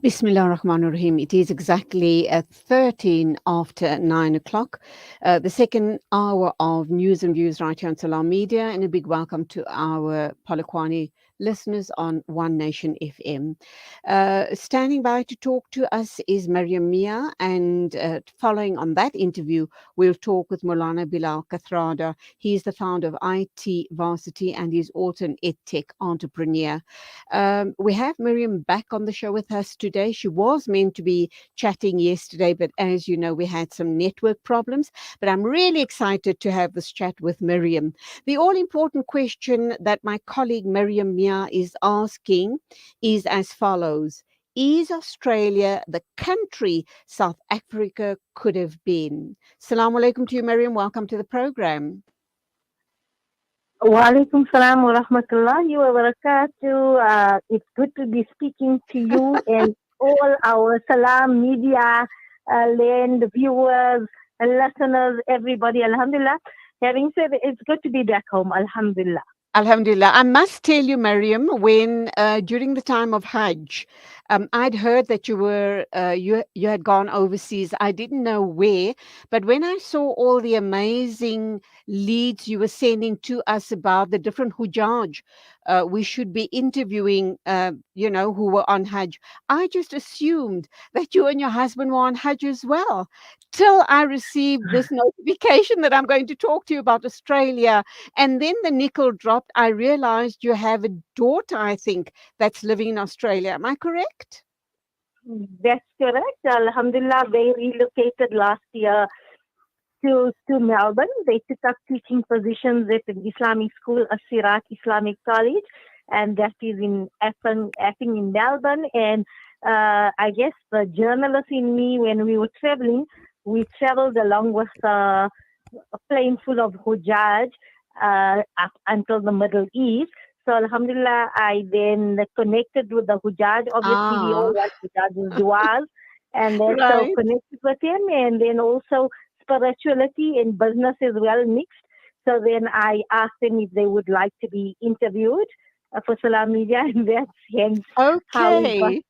Bismillah ar-Rahman ar-Rahim. It is exactly at 13 after 9 o'clock, the second hour of news and views right here on Salaamedia, and a big welcome to our Polokwane listeners on One Nation FM. Standing by to talk to us is Mariam Mia, and following on that interview, we'll talk with Maulana Bilal Kathrada. He's the founder of IT Varsity and he's also an EdTech entrepreneur. We have Miriam back on the show with us today. She was meant to be chatting yesterday, but as you know, we had some network problems. But I'm really excited to have this chat with Miriam. The all important question that my colleague Mariam Mia is asking is as follows. Is Australia the country South Africa could have been? Assalamu alaikum to you, Miriam. Welcome to the program. Wa alaikum salam wa rahmatullahi wa barakatuh. It's good to be speaking to you and all our Salaamedia land viewers, listeners, everybody. Alhamdulillah. Having said it, it's good to be back home. Alhamdulillah. Alhamdulillah. I must tell you, Mariam, when during the time of Hajj, I'd heard that you had gone overseas. I didn't know where, but when I saw all the amazing leads you were sending to us about the different Hujjaj we should be interviewing, who were on Hajj, I just assumed that you and your husband were on Hajj as well. Till I received this notification that I'm going to talk to you about Australia. And then the nickel dropped. I realized you have a daughter, I think, that's living in Australia. Am I correct? That's correct. Alhamdulillah, they relocated last year to Melbourne. They took up teaching positions at the Islamic School, Asirat Islamic College, and that is in Epping in Melbourne. And I guess the journalist in me, when we were traveling, we traveled along with a plane full of Hujjaj up until the Middle East. So Alhamdulillah, I then connected with the Hujjaj. Obviously, we all Ah, want Hujjaj's du'as, and then so right. connected with him, and then also spirituality and business is well mixed. So then I asked them if they would like to be interviewed for Salaamedia, and that's hence how we got Okay.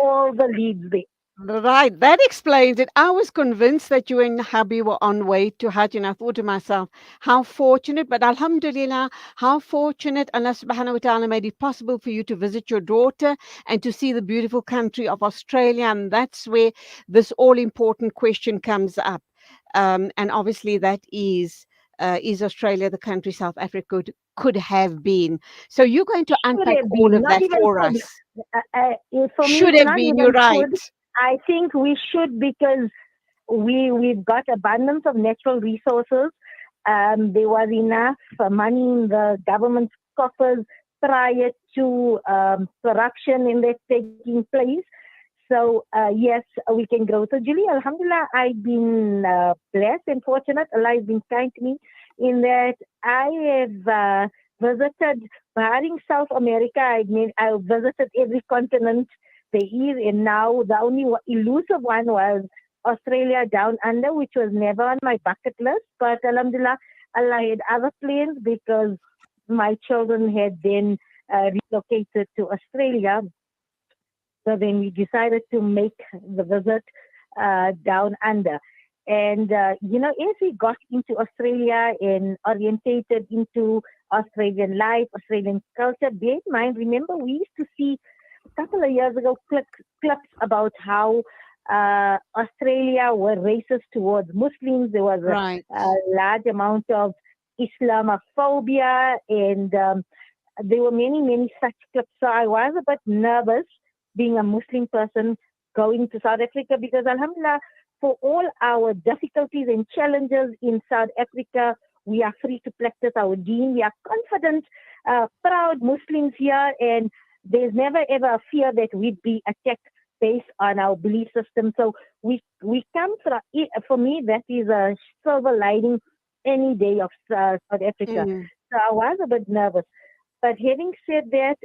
all the leads there. Right, that explains it. I was convinced that you and hubby were on way to Hajj, and I thought to myself, how fortunate, but Alhamdulillah, how fortunate Allah subhanahu wa ta'ala made it possible for you to visit your daughter and to see the beautiful country of Australia. And that's where this all important question comes up. And obviously, that is Australia the country South Africa could have been? So, you're going to Should unpack have all been, of not that even for could. us. For me, Should it's have not been, you're even right. could. I think we should because we've got abundance of natural resources. There was enough money in the government's coffers prior to corruption in that taking place. So yes, we can grow. So Julie, Alhamdulillah, I've been blessed and fortunate. Allah has been kind to me in that I have visited, barring South America, I visited every continent there is, and now the only elusive one was Australia down under, which was never on my bucket list. But Alhamdulillah, Allah had other plans because my children had then relocated to Australia. So then we decided to make the visit down under. And, as we got into Australia and orientated into Australian life, Australian culture, bear in mind, remember, we used to see a couple of years ago clips about how Australia were racist towards Muslims. There was Right. a large amount of Islamophobia, and there were many, many such clips. So I was a bit nervous being a Muslim person going to South Africa because, Alhamdulillah, for all our difficulties and challenges in South Africa, we are free to practice our deen. We are confident, proud Muslims here, and there's never ever a fear that we'd be attacked based on our belief system. So we come from, for me, that is a silver lining any day of South Africa. Mm. So I was a bit nervous. But having said that,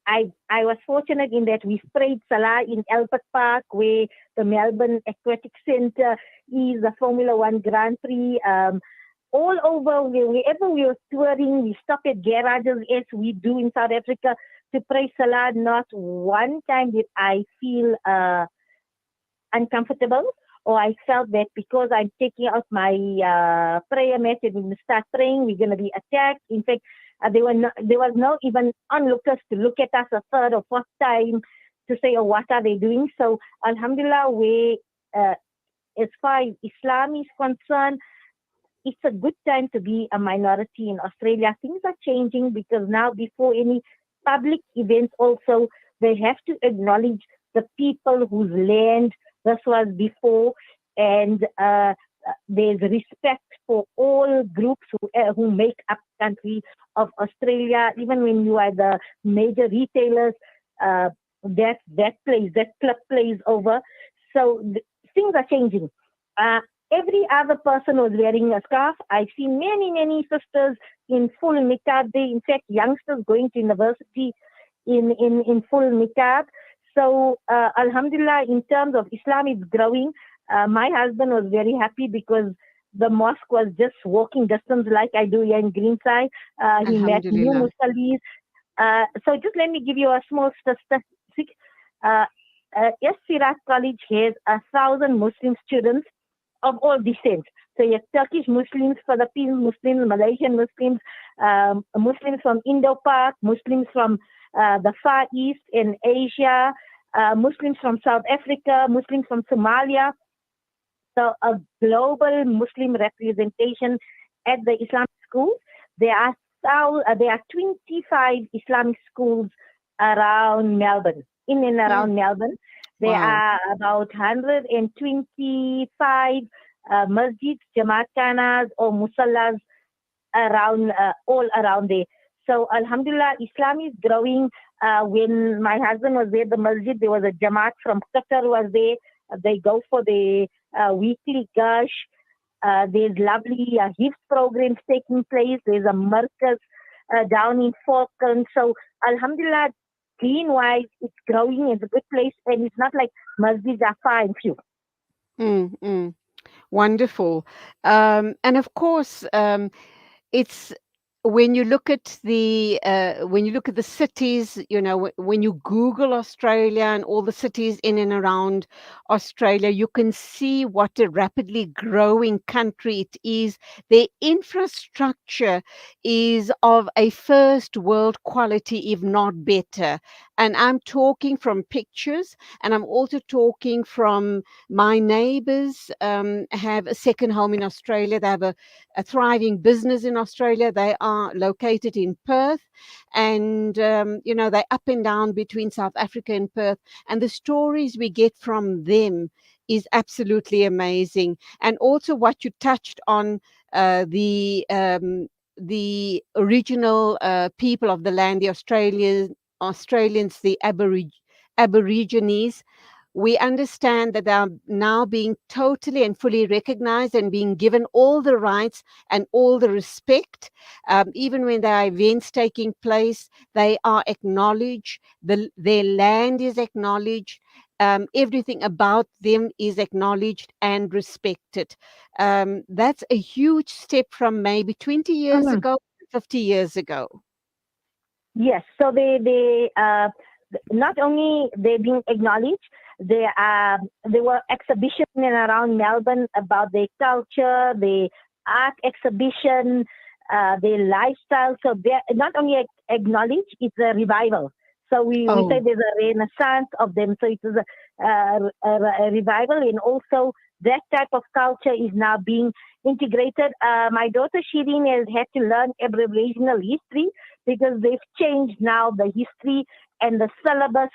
I was fortunate in that we sprayed Salah in Albert Park, where the Melbourne Aquatic Centre is the Formula One Grand Prix. all over, wherever we were touring, we stop at garages as we do in South Africa to pray Salah. Not one time did I feel uncomfortable, or I felt that because I'm taking out my prayer mat and we're going to start praying, we're going to be attacked. In fact, there was no even onlookers to look at us a third or fourth time to say, oh, what are they doing? So, Alhamdulillah, as far as Islam is concerned, it's a good time to be a minority in Australia. Things are changing because now, before any public events, also, they have to acknowledge the people whose land this was before, and there's respect for all groups who make up the country of Australia. Even when you are the major retailers, that club plays over. So things are changing. Every other person was wearing a scarf. I see many sisters in full niqab. In fact, youngsters going to university in full niqab. So, Alhamdulillah, in terms of Islam, it's growing. My husband was very happy because the mosque was just walking distance like I do here in Greenside. He met new Alhamdulillah. Musalis. So just let me give you a small statistic. Yes, Sirat College has 1,000 Muslim students of all descents. So you have Turkish Muslims, Philippine Muslims, Malaysian Muslims, Muslims from Indo-Pak, Muslims from the Far East in Asia, Muslims from South Africa, Muslims from Somalia. So a global Muslim representation at the Islamic schools. There are 25 Islamic schools around Melbourne, in and around Melbourne. There are about 125 masjids, Jamaat Khanas or musallas around, all around there. So Alhamdulillah, Islam is growing. When my husband was there, the masjid, there was a Jamaat from Qatar was there. They go for the weekly gush. There's lovely Hifz programs taking place. There's a markaz down in Falcon. So Alhamdulillah, green-wise, it's growing. It's a good place. And it's not like masjids are far and few. Wonderful. And of course, it's when you look at the cities, when you Google Australia and all the cities in and around Australia, you can see what a rapidly growing country it is. Their infrastructure is of a first world quality, if not better. And I'm talking from pictures, and I'm also talking from my neighbors. Have a second home in Australia. They have a thriving business in Australia. They are located in Perth, and they're up and down between South Africa and Perth. And the stories we get from them is absolutely amazing. And also, what you touched on, the original people of the land, the Australians, the Aborigines. We understand that they are now being totally and fully recognized and being given all the rights and all the respect. Even when there are events taking place, they are acknowledged. Their land is acknowledged. Everything about them is acknowledged and respected. That's a huge step from maybe 20 years ago, 50 years ago. Yes, so they not only they being acknowledged, there were exhibitions in and around Melbourne about their culture, the art exhibition, their lifestyle. So they're not only acknowledged, it's a revival. So we say there's a renaissance of them. So it is a revival, and also that type of culture is now being integrated. My daughter Shireen has had to learn Aboriginal history because they've changed now the history and the syllabus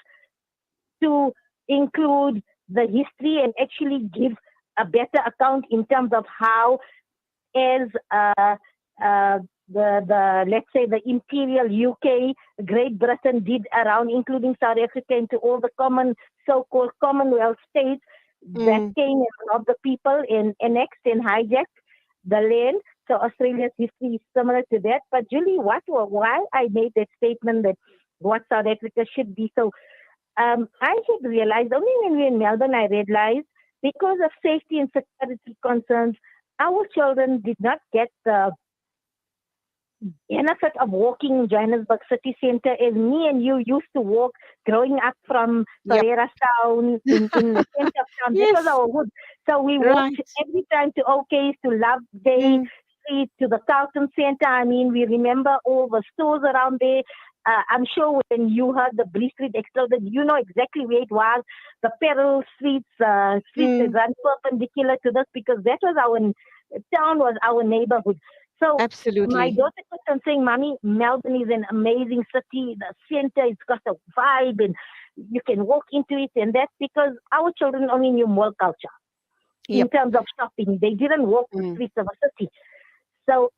to include the history and actually give a better account in terms of how, as the let's say the Imperial UK, Great Britain did around, including South Africa, into all the so-called Commonwealth states that came and robbed the people and annexed and hijacked the land. So Australia's history is similar to that. But Julie, why I made that statement that what South Africa should be. So I had realized, only when we were in Melbourne, I realized because of safety and security concerns, our children did not get the benefit of walking in Johannesburg city center as me and you used to walk growing up from Yep. Ferreira Town in the center of town. That was Yes. our hood. So we walked Right. every time to OK's, to Love Day Mm, Street, to the Carlton Center. I mean, we remember all the stores around there. I'm sure when you heard the Bree Street exploded, you know exactly where it was. The Peril Streets, streets that mm, run perpendicular to this because that was our town, was our neighborhood. So my absolutely. daughter kept on saying, Mommy, Melbourne is an amazing city. The center, it's got a vibe and you can walk into it. And that's because our children only knew mall culture in Yep. terms of shopping. They didn't walk the Mm. streets of a city. So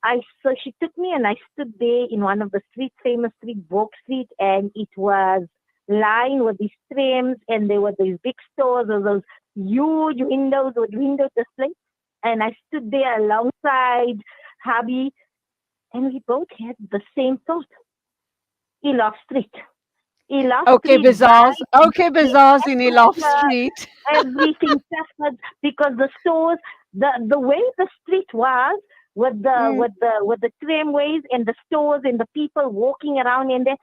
she took me and I stood there in one of the streets, famous street, Bourke Street, and it was lined with these trams and there were these big stores or those huge windows with window display. And I stood there alongside hubby and we both had the same thought. Eloff Street. Eloff Okay, Street bazaars. vibes Okay, the bazaars in Elof atmosphere, Street. everything suffered because the stores, the way the street was with the Mm, with the with the tramways and the stores and the people walking around in there,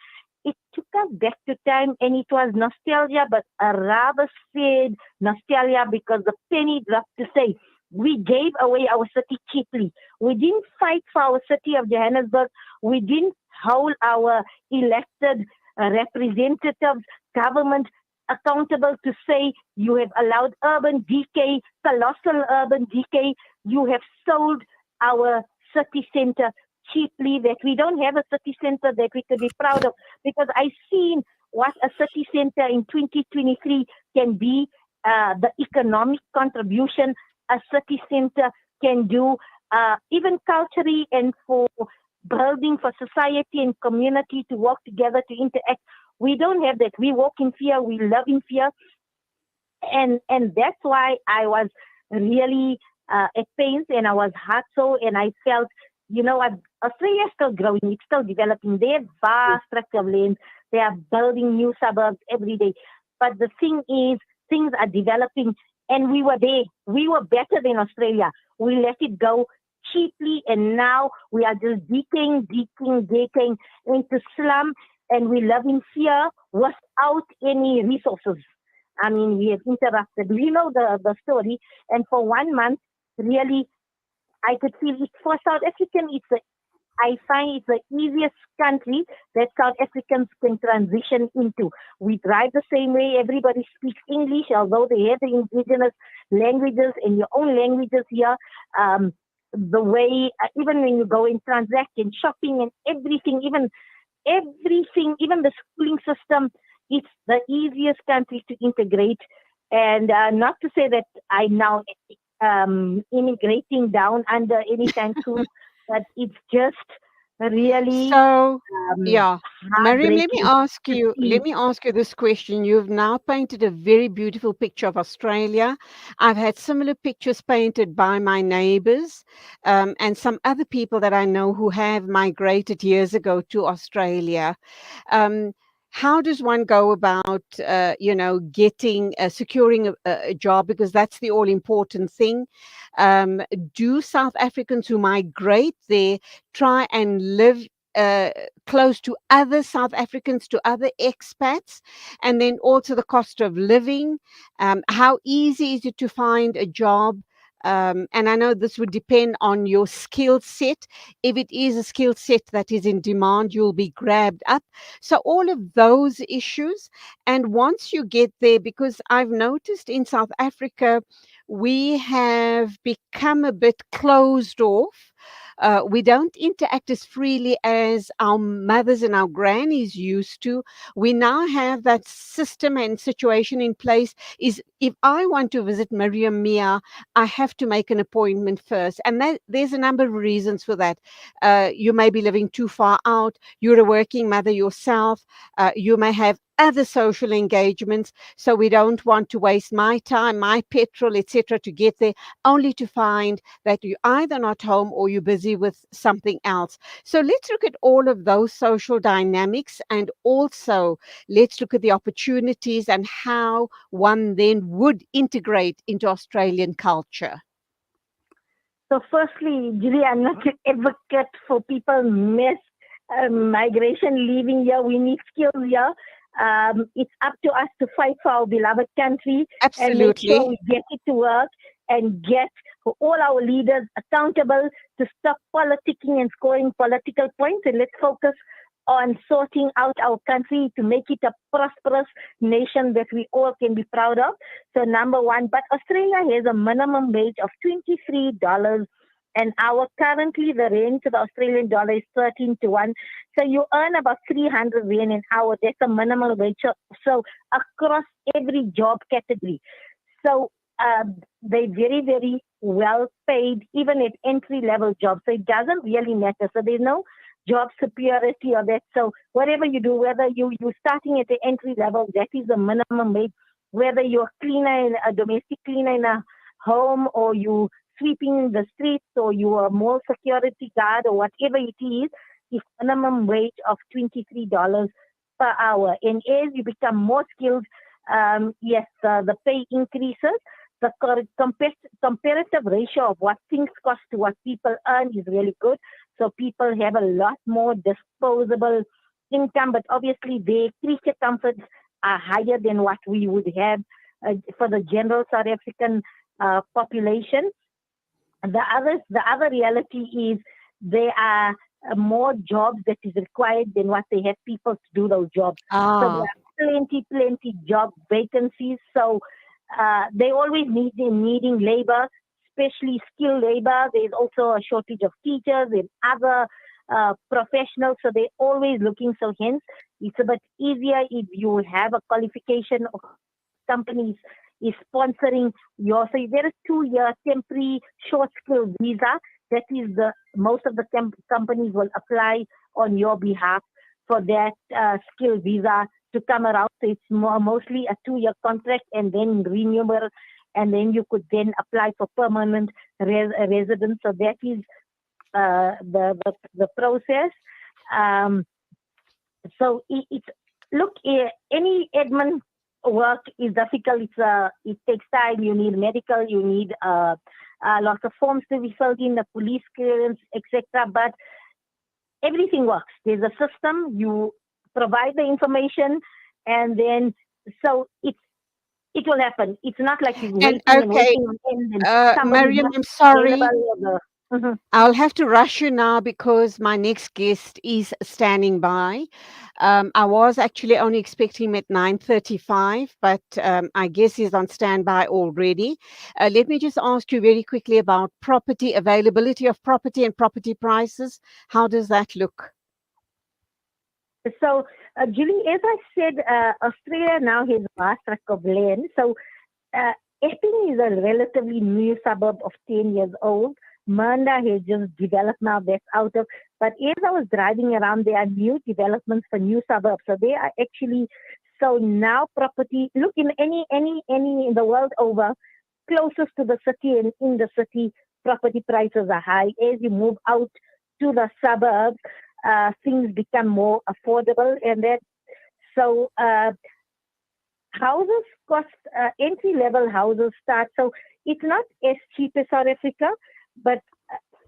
it took us back to time and it was nostalgia, but a rather sad nostalgia because the penny dropped to say we gave away our city cheaply. We didn't fight for our city of Johannesburg. We didn't hold our elected representatives, government accountable to say you have allowed urban decay, colossal urban decay. You have sold our city center cheaply, that we don't have a city center that we could be proud of. Because I seen what a city center in 2023 can be, the economic contribution a city center can do, even culturally and for building for society and community to work together to interact. We don't have that. We walk in fear. We live in fear, and that's why I was really at pains and I was hurt so, and I felt, what Australia is still growing, it's still developing. They have vast tract of land. They are building new suburbs every day. But the thing is, things are developing, and we were there. We were better than Australia. We let it go cheaply, and now we are just decaying into slum, and we live in fear without any resources. I mean, we have interrupted. We know the story. And for 1 month, really, I could feel it. For South African, I find it's the easiest country that South Africans can transition into. We drive the same way. Everybody speaks English, although they have the indigenous languages and your own languages here. Um, the way, even when you go and transact and shopping and everything, even the schooling system, it's the easiest country to integrate. And not to say that I now immigrating down under anytime soon, but it's just really So, yeah, Mariam, heartbreaking to see. let me ask you this question. You've now painted a very beautiful picture of Australia. I've had similar pictures painted by my neighbors, and some other people that I know who have migrated years ago to Australia. Um, how does one go about, getting, securing a job? Because that's the all important thing. Um, do South Africans who migrate there try and live uh, close to other South Africans, to other expats, and then also the cost of living? How easy is it to find a job? And I know this would depend on your skill set. If it is a skill set that is in demand, you'll be grabbed up. So, all of those issues. And once you get there, because I've noticed in South Africa, we have become a bit closed off. We don't interact as freely as our mothers and our grannies used to. We now have that system and situation in place. Is if I want to visit Mariam Mia, I have to make an appointment first, and there's a number of reasons for that. You may be living too far out. You're a working mother yourself. You may have other social engagements, so we don't want to waste my time, my petrol, etc., to get there, only to find that you're either not home or you're busy with something else. So let's look at all of those social dynamics, and also let's look at the opportunities and how one then would integrate into Australian culture. So firstly, Julie, I'm not an advocate for people mass migration leaving here. We need skills here. It's up to us to fight for our beloved country and make sure Absolutely. we get it to work and get all our leaders accountable to stop politicking and scoring political points. And let's focus on sorting out our country to make it a prosperous nation that we all can be proud of. So number one, but Australia has a minimum wage of $23 an hour. Currently, the range to the Australian dollar is 13 to 1. So you earn about 300 Rand an hour. That's a minimum wage. So across every job category. So they're very, very well paid, even at entry level jobs. So it doesn't really matter. So there's no job superiority or that. So whatever you do, whether you're starting at the entry level, that is the minimum wage. Whether you're a domestic cleaner in a home, or you sweeping the streets, or you are more security guard, or whatever it is minimum wage of $23 per hour. And as you become more skilled, yes, the pay increases. The comparative ratio of what things cost to what people earn is really good. So people have a lot more disposable income, but obviously their creature comforts are higher than what we would have for the general South African population. The other reality is there are more jobs that is required than what they have people to do those jobs. So there are plenty job vacancies. So they always needing labor, especially skilled labor. There's also a shortage of teachers and other professionals. So they're always looking. So hence, it's a bit easier if you have a qualification or companies is sponsoring your. So there is 2-year temporary short skill visa. That is most of the companies will apply on your behalf for that skill visa to come around. So it's mostly a 2-year contract and then renewable, and then you could then apply for permanent residence. So that is the process. So it's look, any admin work is difficult. It takes time. You need medical. You need lots of forms to be filled in, the police clearance, etc. But everything works. There's a system. You provide the information, and then so it will happen. It's not like you're And waiting okay, and somebody's Mariam, not I'm sorry. available. I'll have to rush you now because my next guest is standing by. I was actually only expecting him at 9:35, but I guess he's on standby already. Let me just ask you very quickly about property availability of property and property prices. How does that look? So, Julie, as I said, Australia now has a vast tract of land. So, Epping is a relatively new suburb of 10 years old. Manda has just developed now, that's out of. But as I was driving around, there are new developments for new suburbs. So they are actually, so now property, look, in any in the world over, closest to the city and in the city, property prices are high. As you move out to the suburbs, things become more affordable. And that, so houses cost, entry-level houses start, so it's not as cheap as South Africa, but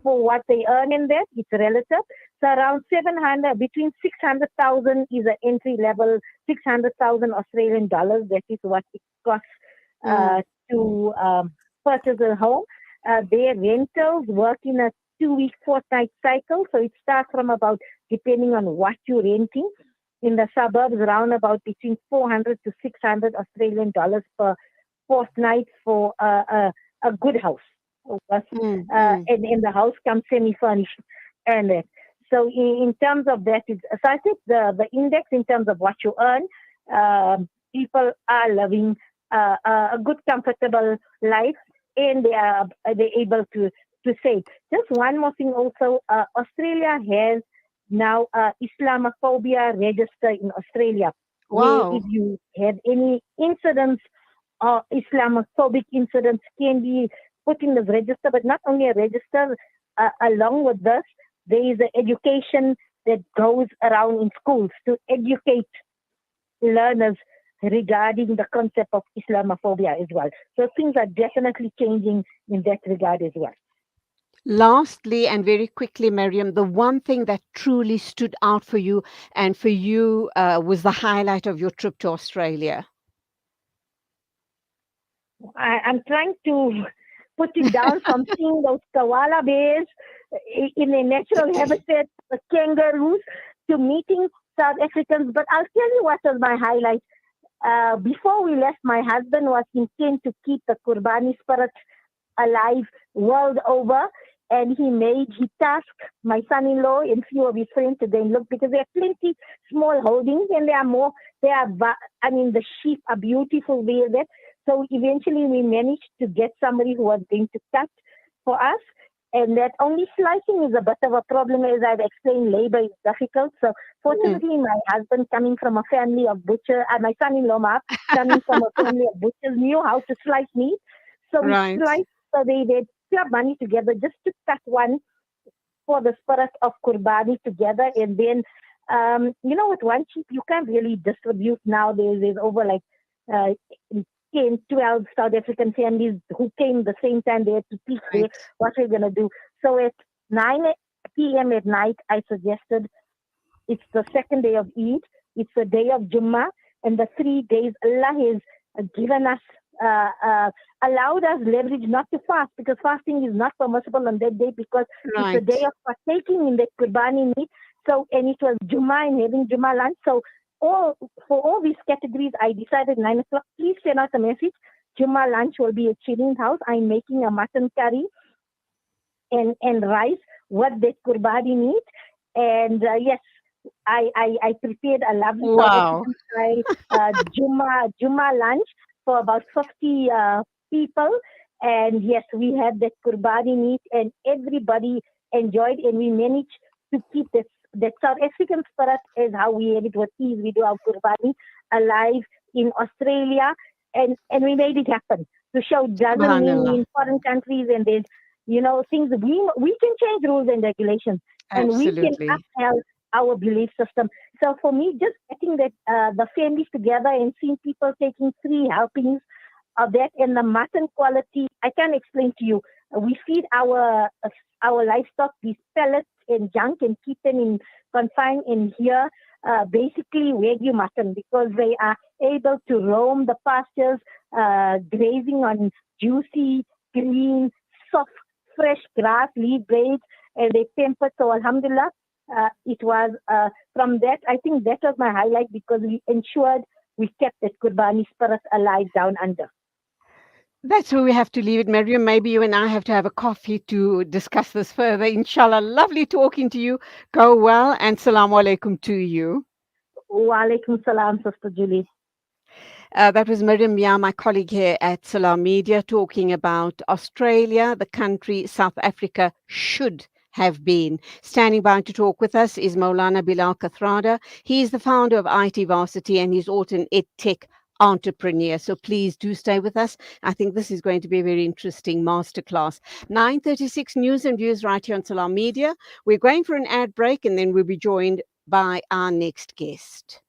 for what they earn in that, it's relative. So around 700, between 600,000 is an entry-level, 600,000 Australian dollars. That is what it costs to purchase a home. Their rentals work in a 2-week, fortnight cycle. So it starts from about, depending on what you're renting, in the suburbs, around about between 400 to 600 Australian dollars per fortnight for a good house. And the house comes semi-furnished. And so in terms of that, so I think the index in terms of what you earn, people are living a good, comfortable life, and they're able to save. Just one more thing also, Australia has now Islamophobia register in Australia. Wow. Where if you have any incidents or Islamophobic incidents can be put in the register, but not only a register, along with this, there is an education that goes around in schools to educate learners regarding the concept of Islamophobia as well. So things are definitely changing in that regard as well. Lastly, and very quickly, Mariam, the one thing that truly stood out for you and for you was the highlight of your trip to Australia. I'm trying to put it down from seeing those koala bears in a natural habitat, the kangaroos, to meeting South Africans. But I'll tell you what was my highlight. Before we left, my husband was intent to keep the Kurbani spirit alive world over. And he tasked my son-in-law and few of his friends to go and look because there are plenty small holdings and there are more. I mean, the sheep are beautiful there. So eventually we managed to get somebody who was going to cut for us. And that only slicing is a bit of a problem, as I've explained, labor is difficult. So Mm. fortunately, my husband coming from a family of butcher, and my son-in-law, Mark, coming from a family of butchers, knew how to slice meat. So we Right. sliced, so they club money together just to cut one for the spirit of Kurbani together. And then, with one sheep, you can't really distribute nowadays. There's over like uh, 10, 12 South African families who came the same time. They had to teach there Right. what we're going to do. So at 9 p.m. at night, I suggested it's the second day of Eid. It's the day of Jummah. And the 3 days Allah has given us, uh, uh, allowed us leverage not to fast because fasting is not permissible on that day because it's a day Right. of partaking in the Qurbani meat. So, and it was Jummah and having Jummah lunch. So, all for all these categories, I decided 9 o'clock, please send out a message. Jummah lunch will be at Shirin's house. I'm making a mutton curry and rice with the Qurbani meat. And yes, I prepared a lovely South Wow. African style Juma lunch for about 50 people. And yes, we had that Qurbani meat and everybody enjoyed and we managed to keep that South African spirit as how we had it with ease. We do our Qurbani alive in Australia and we made it happen to show doesn't mean Subhanallah. in foreign countries and there's things we can change rules and regulations and we can Absolutely. upheld our belief system. So for me, just getting that the families together and seeing people taking 3 helpings of that and the mutton quality, I can't explain to you. We feed our livestock these pellets and junk and keep them in confined in here. Basically, Wagyu mutton because they are able to roam the pastures, grazing on juicy, green, soft, fresh grass, leaf blades, and they pampered. So, Alhamdulillah, it was from that. I think that was my highlight because we ensured we kept that Qurbani spirit alive down under. That's where we have to leave it, Mariam. Maybe you and I have to have a coffee to discuss this further. Inshallah. Lovely talking to you. Go well and salaam alaikum to you. Wa alaikum salam, Sister Julie. That was Mariam Mia, my colleague here at Salaamedia, talking about Australia, the country South Africa should have been. Standing by to talk with us is Maulana Bilal Kathrada. He's the founder of IT Varsity and he's also an EdTech entrepreneur. So please do stay with us. I think this is going to be a very interesting masterclass. 9:36 news and views right here on Salaamedia. We're going for an ad break and then we'll be joined by our next guest.